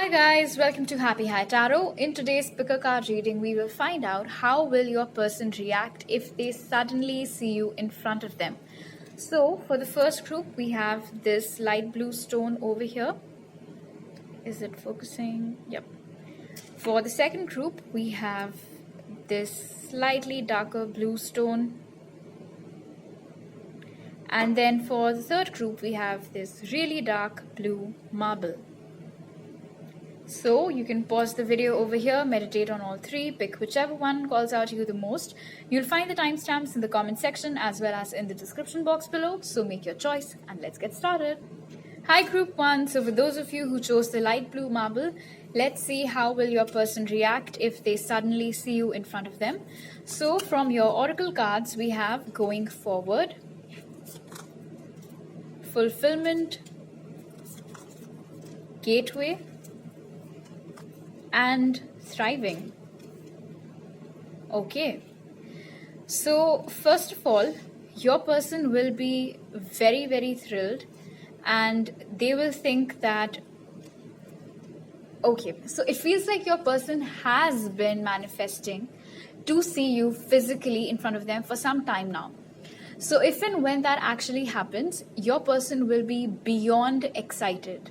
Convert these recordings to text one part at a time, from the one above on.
Hi guys, welcome to Happy High Tarot. In today's picker card reading, we will find out how will your person react if they suddenly see you in front of them. So for the first group, we have this light blue stone over here. Is it focusing? Yep. For the second group, we have this slightly darker blue stone. And then for the third group, we have this really dark blue marble. So you can pause the video over here, meditate on all three, pick whichever one calls out to you the most. You'll find the timestamps in the comment section as well as in the description box below. So make your choice and let's get started. Hi group 1. So for those of you who chose the light blue marble, let's see how will your person react if they suddenly see you in front of them. So from your oracle cards, we have going forward, fulfillment, gateway, and thriving. Okay, so first of all, your person will be very thrilled and they will think that, okay, so it feels like your person has been manifesting to see you physically in front of them for some time now. So if and when that actually happens, your person will be beyond excited.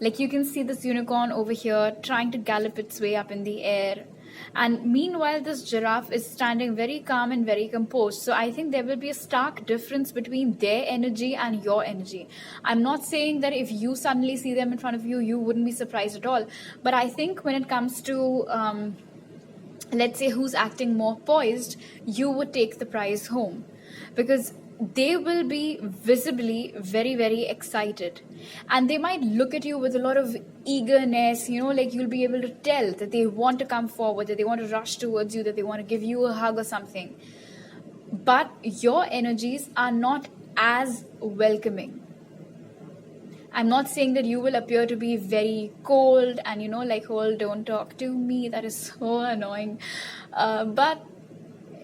Like you can see this unicorn over here trying to gallop its way up in the air. And meanwhile, this giraffe is standing very calm and very composed. So I think there will be a stark difference between their energy and your energy. I'm not saying that if you suddenly see them in front of you, you wouldn't be surprised at all. But I think when it comes to, let's say, who's acting more poised, you would take the prize home. Because they will be visibly very excited and they might look at you with a lot of eagerness, like you'll be able to tell that they want to come forward, that they want to rush towards you, that they want to give you a hug or something. But your energies are not as welcoming. I'm not saying that you will appear to be very cold and like, oh, don't talk to me, that is so annoying, but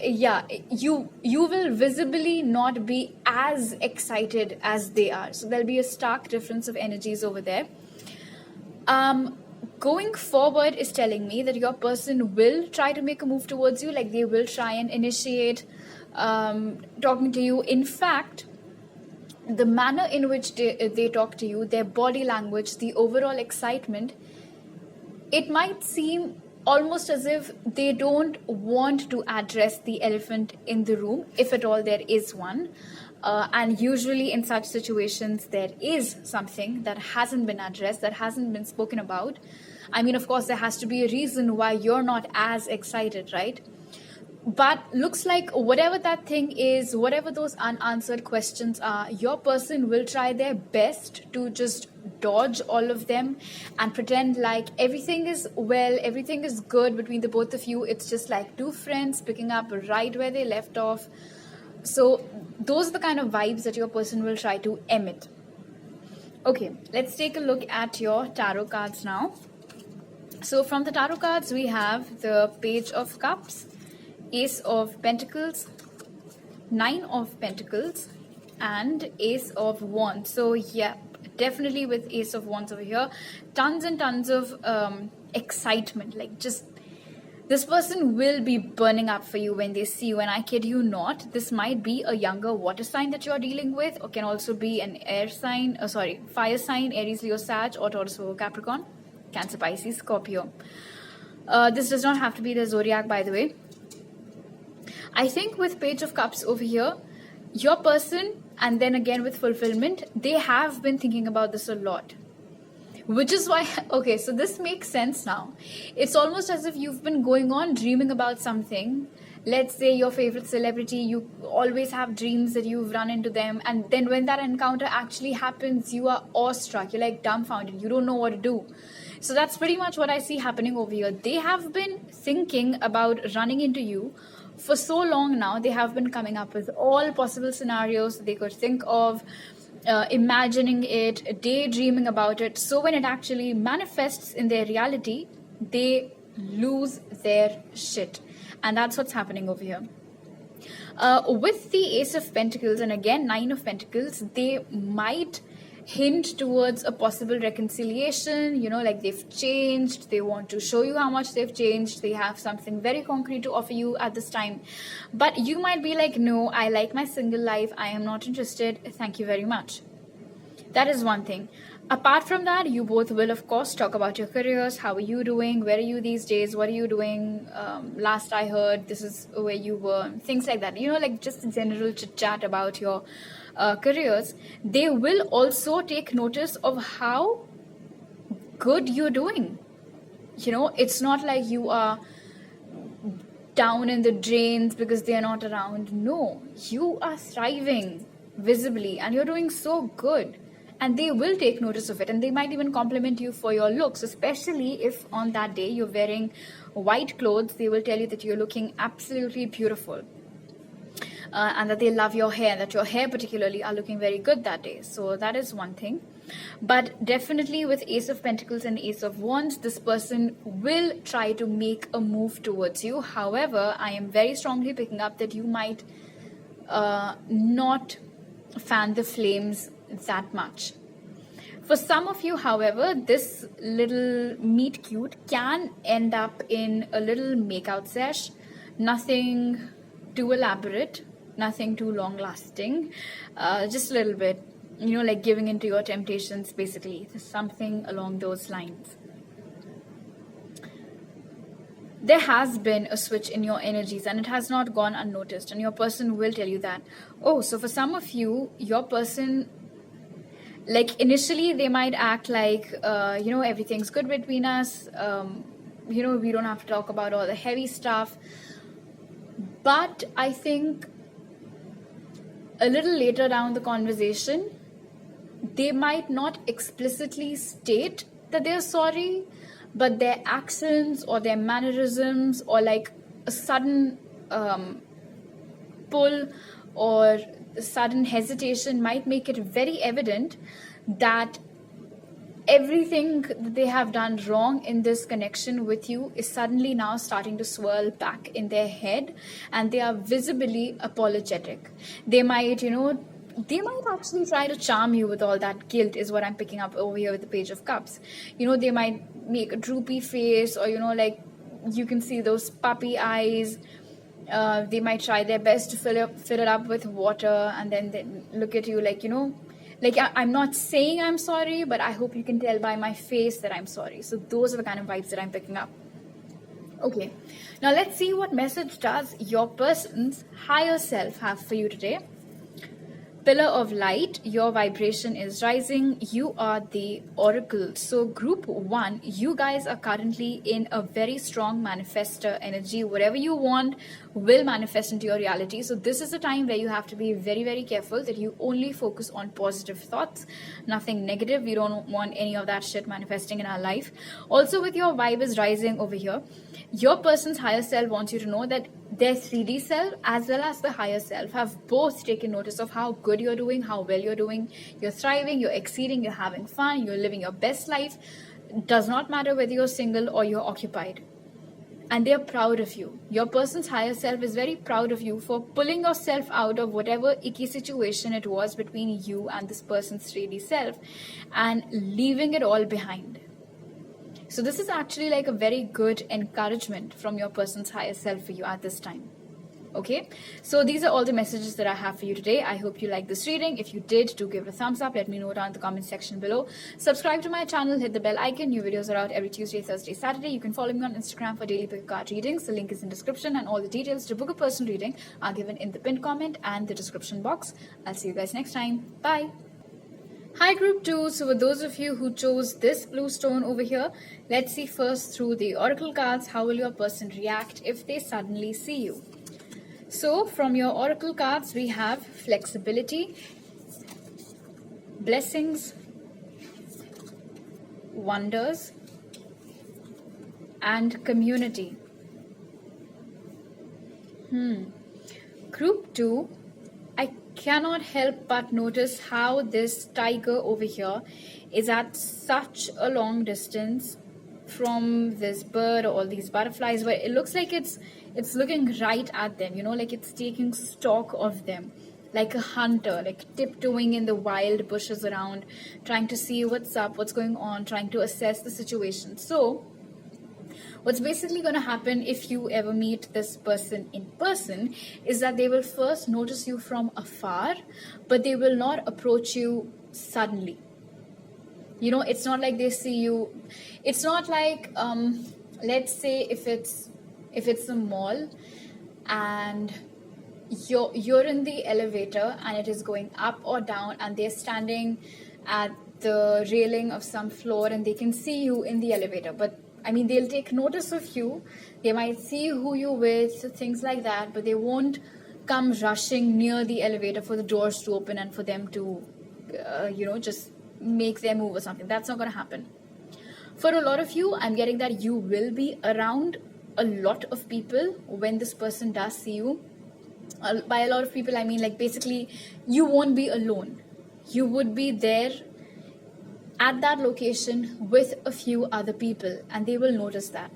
yeah, you will visibly not be as excited as they are. So there'll be a stark difference of energies over there. Going forward is telling me that your person will try to make a move towards you, like they will try and initiate talking to you. In fact, the manner in which they talk to you, their body language, the overall excitement, it might seem almost as if they don't want to address the elephant in the room, if at all there is one. And usually in such situations, there is something that hasn't been addressed, that hasn't been spoken about. I mean, of course, there has to be a reason why you're not as excited, right? But looks like whatever that thing is, whatever those unanswered questions are, your person will try their best to just dodge all of them and pretend like everything is well, everything is good between the both of you. It's just like two friends picking up right where they left off. So those are the kind of vibes that your person will try to emit. Okay, let's take a look at your tarot cards now. So from the tarot cards, we have the Page of Cups, Ace of Pentacles, Nine of Pentacles, and Ace of Wands. So yeah, definitely with Ace of Wands over here, tons and tons of excitement. Like just this person will be burning up for you when they see you, and I kid you not, this might be a younger water sign that you're dealing with, or can also be an air sign, fire sign, Aries, Leo, Sag, or Taurus, Virgo, Capricorn, Cancer, Pisces, Scorpio. This does not have to be the zodiac, by the way. I think with Page of Cups over here, your person, and then again with fulfillment, they have been thinking about this a lot. Which is why, okay, so this makes sense now. It's almost as if you've been going on dreaming about something. Let's say your favorite celebrity, you always have dreams that you've run into them. And then when that encounter actually happens, you are awestruck. You're like dumbfounded. You don't know what to do. So that's pretty much what I see happening over here. They have been thinking about running into you for so long now. They have been coming up with all possible scenarios they could think of, imagining it, daydreaming about it. So when it actually manifests in their reality, they lose their shit. And that's what's happening over here. With the Ace of Pentacles and again Nine of Pentacles, they might hint towards a possible reconciliation, like they've changed, they want to show you how much they've changed, they have something very concrete to offer you at this time. But you might be like, no, I like my single life, I am not interested, thank you very much. That is one thing. Apart from that, you both will, of course, talk about your careers. How are you doing? Where are you these days? What are you doing? Last I heard, this is where you were. Things like that. Like just a general chit-chat about your careers. They will also take notice of how good you're doing. It's not like you are down in the drains because they are not around. No, you are thriving visibly and you're doing so good. And they will take notice of it, and they might even compliment you for your looks, especially if on that day you're wearing white clothes. They will tell you that you're looking absolutely beautiful, and that they love your hair, that your hair particularly are looking very good that day. So that is one thing. But definitely with Ace of Pentacles and Ace of Wands, this person will try to make a move towards you. However, I am very strongly picking up that you might not fan the flames that much. For some of you, however, this little meet cute can end up in a little makeout sesh. Nothing too elaborate, nothing too long lasting, just a little bit, like giving into your temptations, basically. Something along those lines. There has been a switch in your energies and it has not gone unnoticed, and your person will tell you that. Oh, so for some of you, your person, like initially they might act like, everything's good between us. We don't have to talk about all the heavy stuff. But I think a little later down the conversation, they might not explicitly state that they're sorry, but their accents or their mannerisms or like a sudden pull or sudden hesitation might make it very evident that everything that they have done wrong in this connection with you is suddenly now starting to swirl back in their head, and they are visibly apologetic. They might, actually try to charm you with all that guilt, is what I'm picking up over here with the Page of Cups. They might make a droopy face, or, like you can see those puppy eyes. They might try their best to fill it up with water, and then they look at you like, I'm not saying I'm sorry, but I hope you can tell by my face that I'm sorry. So those are the kind of vibes that I'm picking up. Okay, now let's see what message does your person's higher self have for you today. Pillar of light, your vibration is rising. You are the oracle. So group 1, you guys are currently in a very strong manifestor energy. Whatever you want will manifest into your reality. So this is a time where you have to be very, very careful that you only focus on positive thoughts, nothing negative. We don't want any of that shit manifesting in our life. Also, with your vibe is rising over here, your person's higher self wants you to know that their 3D self as well as the higher self have both taken notice of how good you're doing, how well you're doing. You're thriving, you're exceeding, you're having fun, you're living your best life. Does not matter whether you're single or you're occupied. And they're proud of you. Your person's higher self is very proud of you for pulling yourself out of whatever icky situation it was between you and this person's 3D self and leaving it all behind. So this is actually like a very good encouragement from your person's higher self for you at this time. Okay, so these are all the messages that I have for you today. I hope you liked this reading. If you did, do give it a thumbs up. Let me know down in the comment section below. Subscribe to my channel, hit the bell icon. New videos are out every Tuesday, Thursday, Saturday. You can follow me on Instagram for daily pick card readings. The link is in the description, and all the details to book a personal reading are given in the pinned comment and the description box. I'll see you guys next time. Bye. Hi group 2, so for those of you who chose this blue stone over here, let's see first through the oracle cards, how will your person react if they suddenly see you. So from your oracle cards, we have flexibility, blessings, wonders, and community. Group 2, I cannot help but notice how this tiger over here is at such a long distance from this bird or all these butterflies, where it looks like it's looking right at them, like it's taking stock of them. like a hunter, like tiptoeing in the wild bushes around, trying to see what's up, what's going on, trying to assess the situation. So what's basically going to happen if you ever meet this person in person is that they will first notice you from afar, but they will not approach you suddenly. You know, it's not like they see you. It's not like, let's say if it's a mall and you're in the elevator and it is going up or down, and they're standing at the railing of some floor and they can see you in the elevator, but I mean, they'll take notice of you. They might see who you're with, things like that, but they won't come rushing near the elevator for the doors to open and for them to, just make their move or something. That's not going to happen. For a lot of you, I'm getting that you will be around a lot of people when this person does see you. By a lot of people, I mean, like, basically, you won't be alone. You would be there at that location with a few other people, and they will notice that.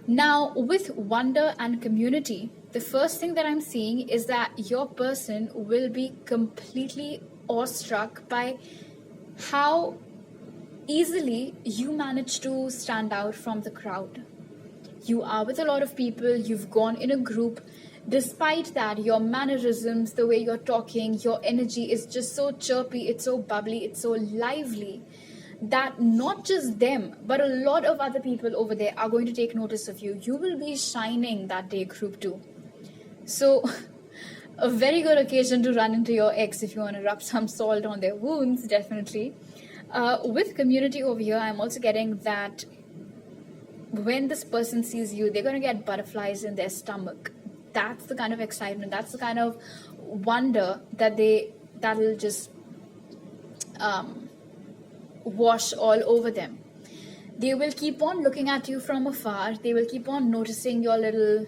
Now, with wonder and community, the first thing that I'm seeing is that your person will be completely awestruck by how easily you manage to stand out from the crowd. You are with a lot of people, you've gone in a group. Despite that, your mannerisms, the way you're talking, your energy is just so chirpy, it's so bubbly, it's so lively, that not just them, but a lot of other people over there are going to take notice of you. You will be shining that day, group 2. So, a very good occasion to run into your ex if you want to rub some salt on their wounds, definitely. With community over here, I'm also getting that when this person sees you, they're going to get butterflies in their stomach. That's the kind of excitement, that's the kind of wonder that'll just wash all over them. They will keep on looking at you from afar. They will keep on noticing your little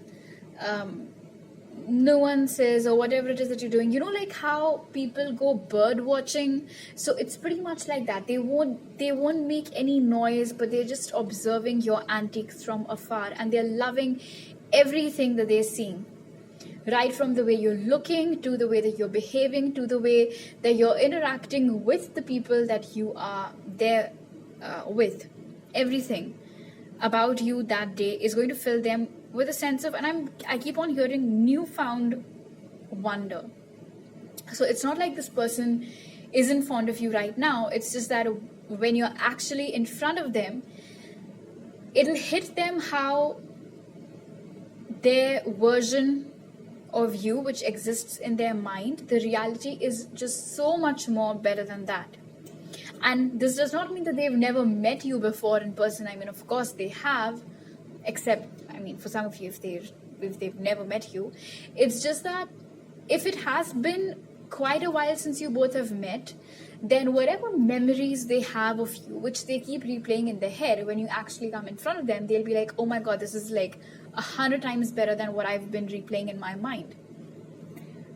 nuances or whatever it is that you're doing. You know, like how people go bird watching. So it's pretty much like that. They won't make any noise, but they're just observing your antics from afar, and they're loving everything that they're seeing. Right from the way you're looking, to the way that you're behaving, to the way that you're interacting with the people that you are there with. Everything about you that day is going to fill them with a sense of, and I keep on hearing, newfound wonder. So it's not like this person isn't fond of you right now. It's just that when you're actually in front of them, it'll hit them how their version of you, which exists in their mind, the reality is just so much more better than that. And this does not mean that they've never met you before in person. I mean, of course they have, except, I mean, for some of you, if they've never met you. It's just that if it has been quite a while since you both have met, then whatever memories they have of you, which they keep replaying in their head, when you actually come in front of them, they'll be like, oh my god, this is like 100 times better than what I've been replaying in my mind.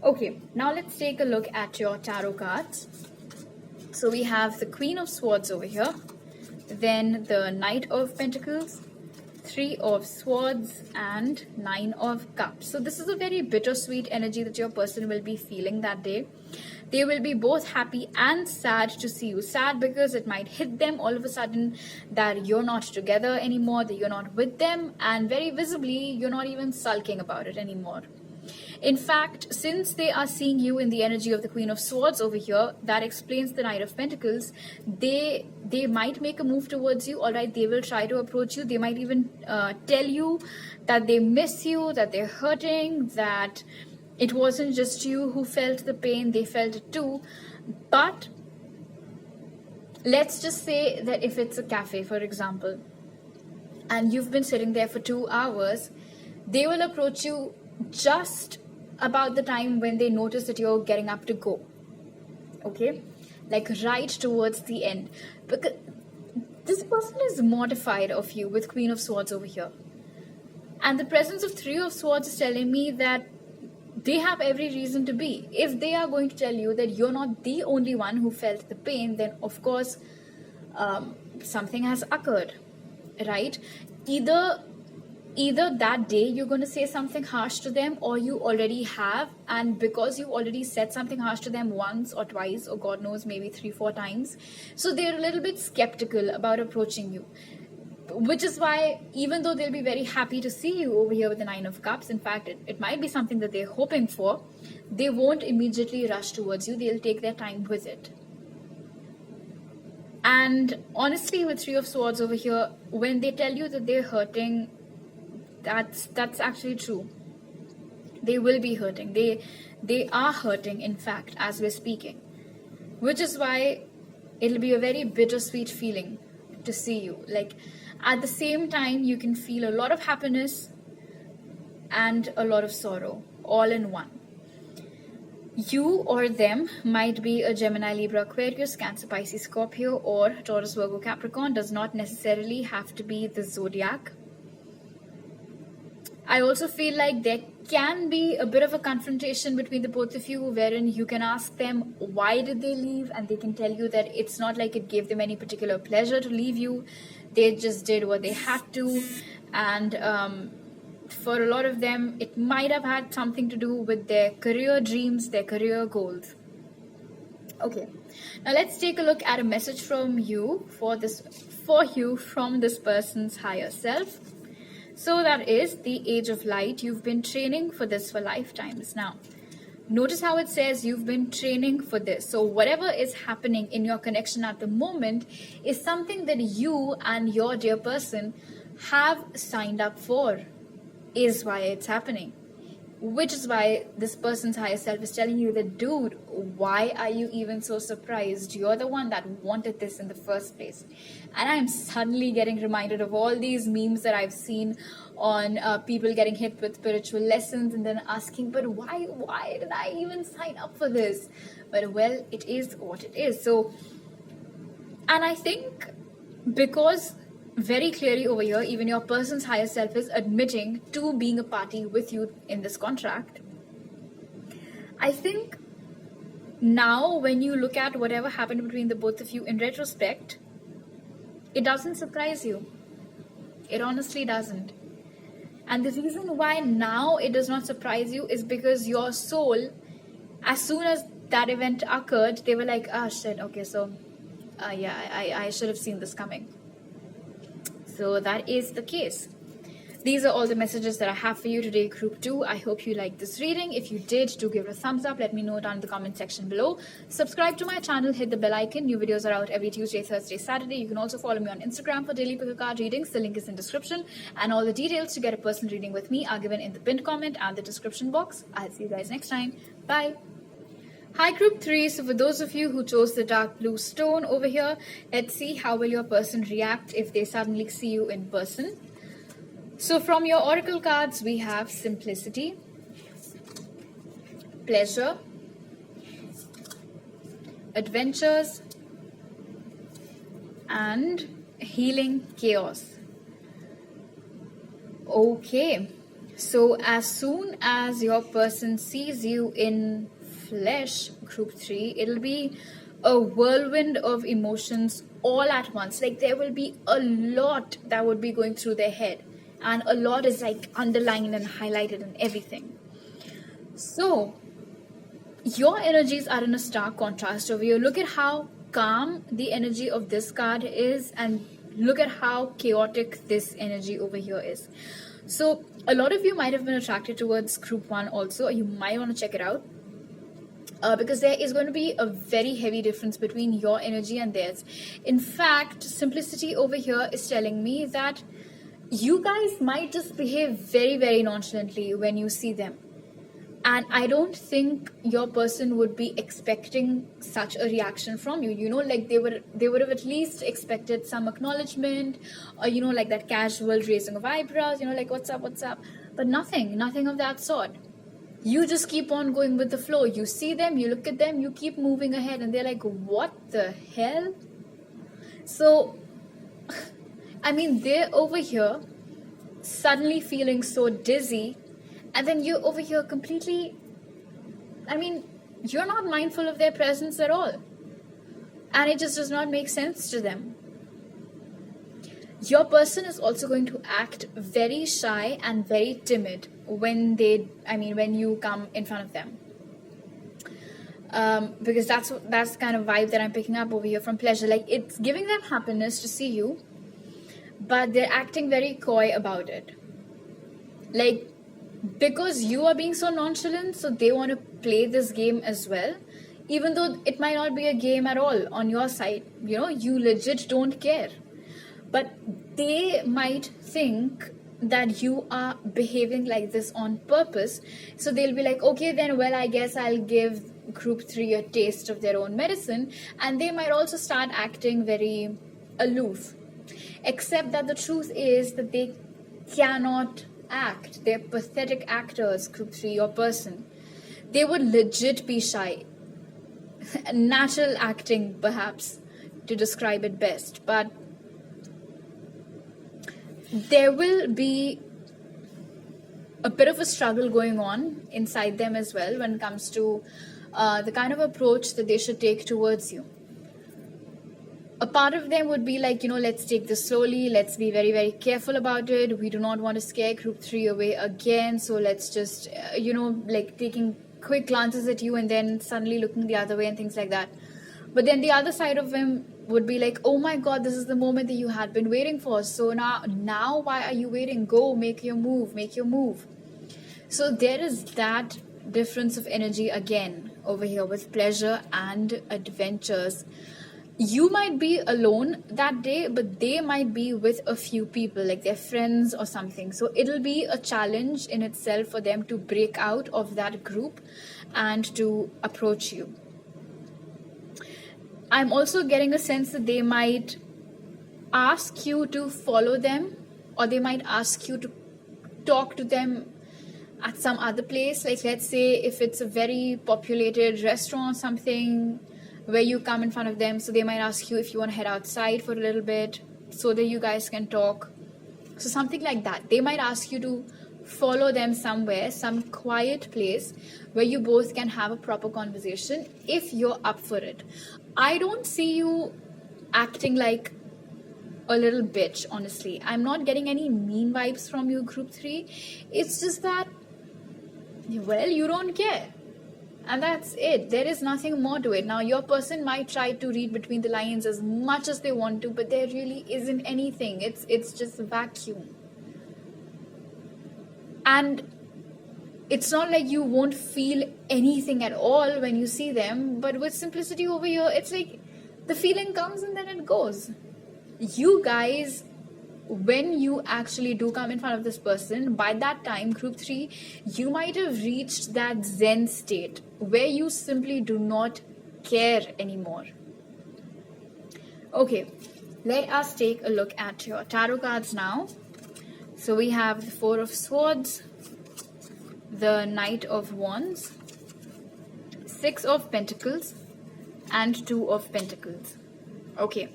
Okay, now let's take a look at your tarot cards. So we have the Queen of Swords over here, then the Knight of Pentacles, 3 of Swords, and 9 of Cups. So this is a very bittersweet energy that your person will be feeling that day. They will be both happy and sad to see you. Sad because it might hit them all of a sudden that you're not together anymore, that you're not with them, and very visibly you're not even sulking about it anymore. In fact, since they are seeing you in the energy of the Queen of Swords over here, that explains the Knight of Pentacles. They might make a move towards you, all right? They will try to approach you. They might even tell you that they miss you, that they're hurting, that it wasn't just you who felt the pain, they felt it too. But let's just say that if it's a cafe, for example, and you've been sitting there for 2 hours, they will approach you just about the time when they notice that you're getting up to go. Okay? Like right towards the end. Because this person is mortified of you with Queen of Swords over here. And the presence of 3 of Swords is telling me that they have every reason to be. If they are going to tell you that you're not the only one who felt the pain, then of course something has occurred, right? Either either that day you're going to say something harsh to them, or you already have, and because you already said something harsh to them once or twice, or God knows, maybe 3-4 times, so they're a little bit skeptical about approaching you. Which is why, even though they'll be very happy to see you over here with the Nine of Cups, in fact, it might be something that they're hoping for, they won't immediately rush towards you. They'll take their time with it. And honestly, with Three of Swords over here, when they tell you that they're hurting, that's actually true. They will be hurting. They are hurting, in fact, as we're speaking. Which is why it'll be a very bittersweet feeling to see you. Like, at the same time, you can feel a lot of happiness and a lot of sorrow all in one. You or them might be a Gemini, Libra, Aquarius, Cancer, Pisces, Scorpio, or Taurus, Virgo, Capricorn. Does not necessarily have to be the zodiac. I also feel like there can be a bit of a confrontation between the both of you, wherein you can ask them why did they leave, and they can tell you that it's not like it gave them any particular pleasure to leave you. They just did what they had to, and for a lot of them, it might have had something to do with their career dreams, their career goals. Okay, now let's take a look at a message from you for you from this person's higher self. So that is the Age of Light. You've been training for this for lifetimes. Now, notice how it says you've been training for this. So whatever is happening in your connection at the moment is something that you and your dear person have signed up for, is why it's happening. Which is why this person's higher self is telling you that, dude, why are you even so surprised? You're the one that wanted this in the first place. And I'm suddenly getting reminded of all these memes that I've seen on people getting hit with spiritual lessons and then asking, but why did I even sign up for this? But well, it is what it is. So, and I think because very clearly over here, even your person's higher self is admitting to being a party with you in this contract. I think now when you look at whatever happened between the both of you in retrospect, it doesn't surprise you. It honestly doesn't. And the reason why now it does not surprise you is because your soul, as soon as that event occurred, they were like, ah, shit, okay, so yeah, I should have seen this coming. So that is the case. These are all the messages that I have for you today, Group 2. I hope you liked this reading. If you did, do give it a thumbs up. Let me know down in the comment section below. Subscribe to my channel. Hit the bell icon. New videos are out every Tuesday, Thursday, Saturday. You can also follow me on Instagram for daily pick a card readings. The link is in description. And all the details to get a personal reading with me are given in the pinned comment and the description box. I'll see you guys next time. Bye. Hi Group 3, so for those of you who chose the dark blue stone over here, let's see how will your person react if they suddenly see you in person. So from your oracle cards, we have simplicity, pleasure, adventures, and healing chaos. Okay, so as soon as your person sees you in flesh, Group 3, it'll be a whirlwind of emotions all at once. Like there will be a lot that would be going through their head, and a lot is like underlined and highlighted and everything. So your energies are in a stark contrast over here. Look at how calm the energy of this card is, and look at how chaotic this energy over here is. So a lot of you might have been attracted towards Group 1 also. You might want to check it out. Because there is going to be a very heavy difference between your energy and theirs. In fact, simplicity over here is telling me that you guys might just behave very, very nonchalantly when you see them. And I don't think your person would be expecting such a reaction from you. You know, like they would have at least expected some acknowledgement, or, you know, like that casual raising of eyebrows, you know, like what's up? But nothing of that sort. You just keep on going with the flow. You see them, you look at them, you keep moving ahead, and they're like, what the hell? So, I mean, they're over here suddenly feeling so dizzy, and then you're over here completely, I mean, you're not mindful of their presence at all. And it just does not make sense to them. Your person is also going to act very shy and very timid when you come in front of them. Because that's the kind of vibe that I'm picking up over here from pleasure. Like, it's giving them happiness to see you, but they're acting very coy about it. Like, because you are being so nonchalant, so they want to play this game as well, even though it might not be a game at all on your side. You legit don't care. But they might think that you are behaving like this on purpose. So they'll be like, okay, then, well, I guess I'll give group 3 a taste of their own medicine. And they might also start acting very aloof. Except that the truth is that they cannot act. They're pathetic actors, group 3, your person. They would legit be shy. Natural acting, perhaps, to describe it best. But there will be a bit of a struggle going on inside them as well when it comes to the kind of approach that they should take towards you. A part of them would be like, let's take this slowly. Let's be very, very careful about it. We do not want to scare group 3 away again. So let's just, like taking quick glances at you and then suddenly looking the other way and things like that. But then the other side of him would be like, oh my God, this is the moment that you had been waiting for. So now why are you waiting? Go, make your move. So there is that difference of energy again over here with pleasure and adventures. You might be alone that day, but they might be with a few people, like their friends or something. So it'll be a challenge in itself for them to break out of that group and to approach you. I'm also getting a sense that they might ask you to follow them, or they might ask you to talk to them at some other place. Like, let's say if it's a very populated restaurant or something where you come in front of them, so they might ask you if you want to head outside for a little bit so that you guys can talk. So something like that. They might ask you to follow them somewhere, some quiet place where you both can have a proper conversation if you're up for it. I don't see you acting like a little bitch, honestly. I'm not getting any mean vibes from you, group 3. It's just that, well, you don't care. And that's it. There is nothing more to it. Now, your person might try to read between the lines as much as they want to, but there really isn't anything. It's just a vacuum. And it's not like you won't feel anything at all when you see them, but with simplicity over here, it's like the feeling comes and then it goes. You guys, when you actually do come in front of this person, by that time, group 3, you might have reached that Zen state where you simply do not care anymore. Okay, let us take a look at your tarot cards now. So we have the 4 of Swords, the Knight of Wands, 6 of Pentacles, and 2 of Pentacles. Okay.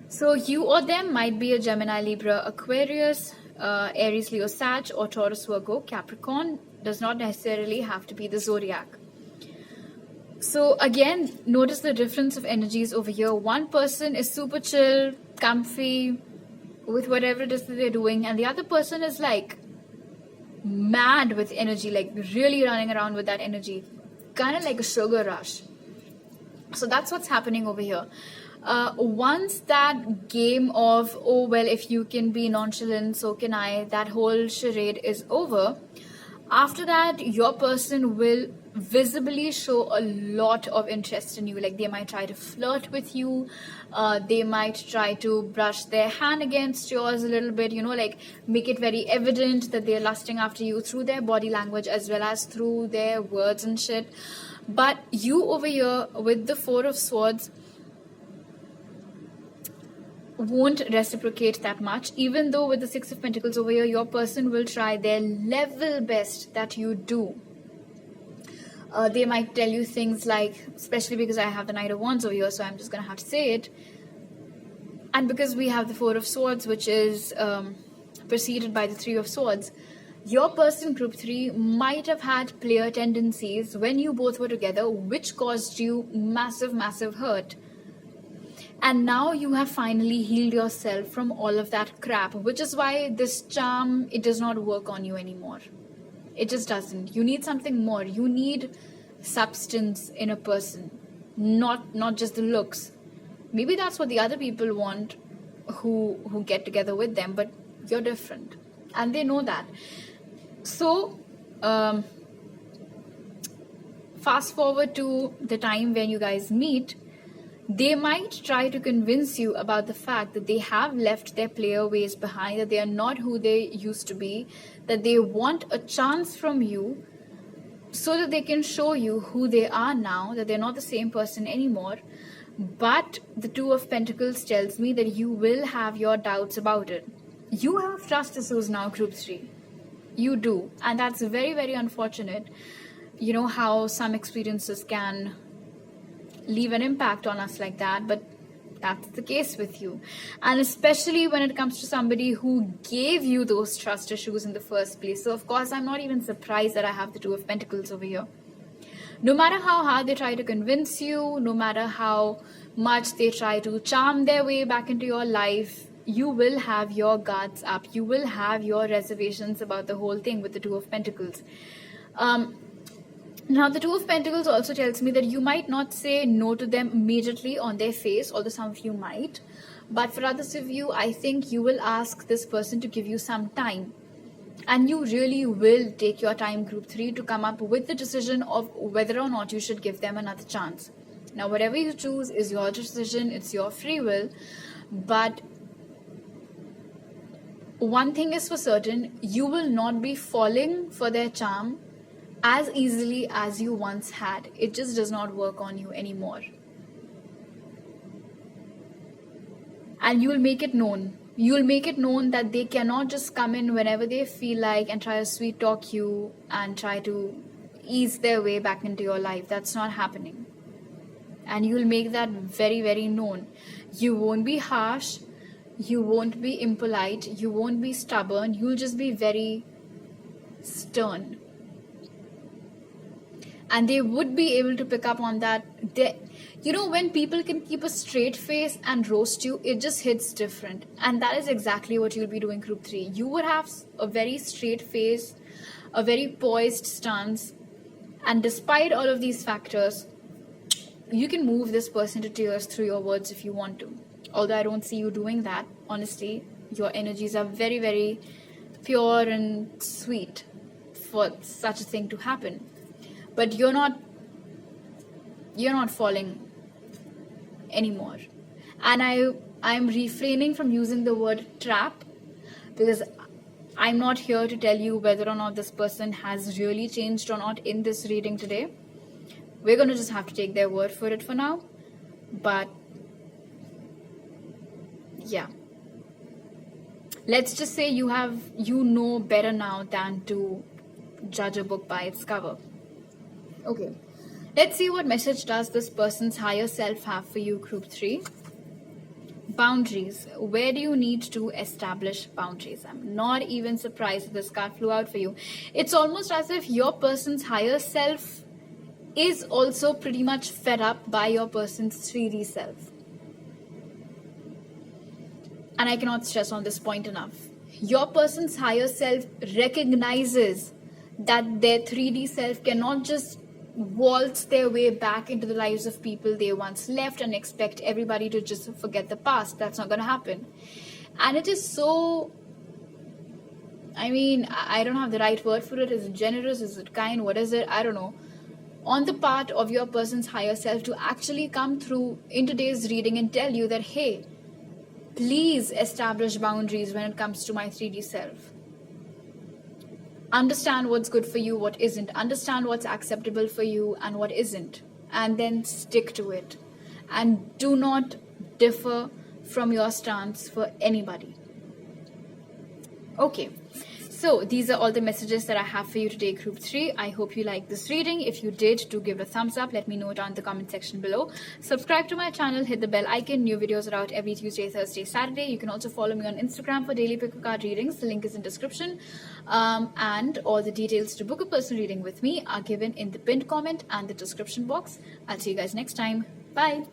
So you or them might be a Gemini, Libra, Aquarius, Aries, Leo, Sag, or Taurus, Virgo, Capricorn. Does not necessarily have to be the zodiac. So again, notice the difference of energies over here. One person is super chill, comfy, with whatever it is that they're doing, and the other person is like mad with energy, like really running around with that energy, kind of like a sugar rush. So that's what's happening over here. Once that game of, oh well, if you can be nonchalant, so can I, that whole charade is over, after that your person will visibly show a lot of interest in you. Like, they might try to flirt with you, they might try to brush their hand against yours a little bit, like make it very evident that they're lusting after you through their body language as well as through their words and shit. But you over here with the 4 of Swords won't reciprocate that much, even though with the 6 of Pentacles over here, your person will try their level best that you do. They might tell you things like, especially because I have the Knight of Wands over here, so I'm just going to have to say it. And because we have the 4 of Swords, which is preceded by the 3 of Swords, your person, group 3, might have had player tendencies when you both were together, which caused you massive, massive hurt. And now you have finally healed yourself from all of that crap, which is why this charm, it does not work on you anymore. It just doesn't. You need something more. You need substance in a person, not just the looks. Maybe that's what the other people want who get together with them, but you're different. And they know that. So, fast forward to the time when you guys meet. They might try to convince you about the fact that they have left their player ways behind, that they are not who they used to be, that they want a chance from you so that they can show you who they are now, that they're not the same person anymore. But the Two of Pentacles tells me that you will have your doubts about it. You have trust issues now, Group 3. You do. And that's very, very unfortunate. You know how some experiences can leave an impact on us like that, but that's the case with you. And especially when it comes to somebody who gave you those trust issues in the first place. So of course, I'm not even surprised that I have the Two of Pentacles over here. No matter how hard they try to convince you, no matter how much they try to charm their way back into your life, you will have your guards up. You will have your reservations about the whole thing with the Two of Pentacles. Now, the Two of Pentacles also tells me that you might not say no to them immediately on their face, although some of you might. But for others of you, I think you will ask this person to give you some time. And you really will take your time, Group 3, to come up with the decision of whether or not you should give them another chance. Now, whatever you choose is your decision, it's your free will. But one thing is for certain, you will not be falling for their charm as easily as you once had. It just does not work on you anymore. And you will make it known. You will make it known that they cannot just come in whenever they feel like and try to sweet talk you and try to ease their way back into your life. That's not happening. And you will make that very, very known. You won't be harsh. You won't be impolite. You won't be stubborn. You'll just be very stern. And they would be able to pick up on that. You know, when people can keep a straight face and roast you, it just hits different. And that is exactly what you'll be doing, Group 3. You would have a very straight face, a very poised stance. And despite all of these factors, you can move this person to tears through your words if you want to. Although I don't see you doing that, honestly. Your energies are very, very pure and sweet for such a thing to happen. But you're not falling anymore. And I'm refraining from using the word trap, because I'm not here to tell you whether or not this person has really changed or not in this reading today. We're going to just have to take their word for it for now. But yeah, let's just say you know better now than to judge a book by its cover. Okay, let's see what message does this person's higher self have for you, Group 3. Boundaries. Where do you need to establish boundaries? I'm not even surprised that this card flew out for you. It's almost as if your person's higher self is also pretty much fed up by your person's 3D self. And I cannot stress on this point enough. Your person's higher self recognizes that their 3D self cannot just waltz their way back into the lives of people they once left and expect everybody to just forget the past. That's not going to happen. And it is so, I mean, I don't have the right word for it. Is it generous? Is it kind? What is it? I don't know. On the part of your person's higher self to actually come through in today's reading and tell you that, hey, please establish boundaries when it comes to my 3D self. Understand what's good for you, what isn't. Understand what's acceptable for you and what isn't. And then stick to it. And do not differ from your stance for anybody. Okay. So these are all the messages that I have for you today, Group 3. I hope you liked this reading. If you did, do give it a thumbs up. Let me know down in the comment section below. Subscribe to my channel. Hit the bell icon. New videos are out every Tuesday, Thursday, Saturday. You can also follow me on Instagram for daily pick a card readings. The link is in description. And all the details to book a personal reading with me are given in the pinned comment and the description box. I'll see you guys next time. Bye.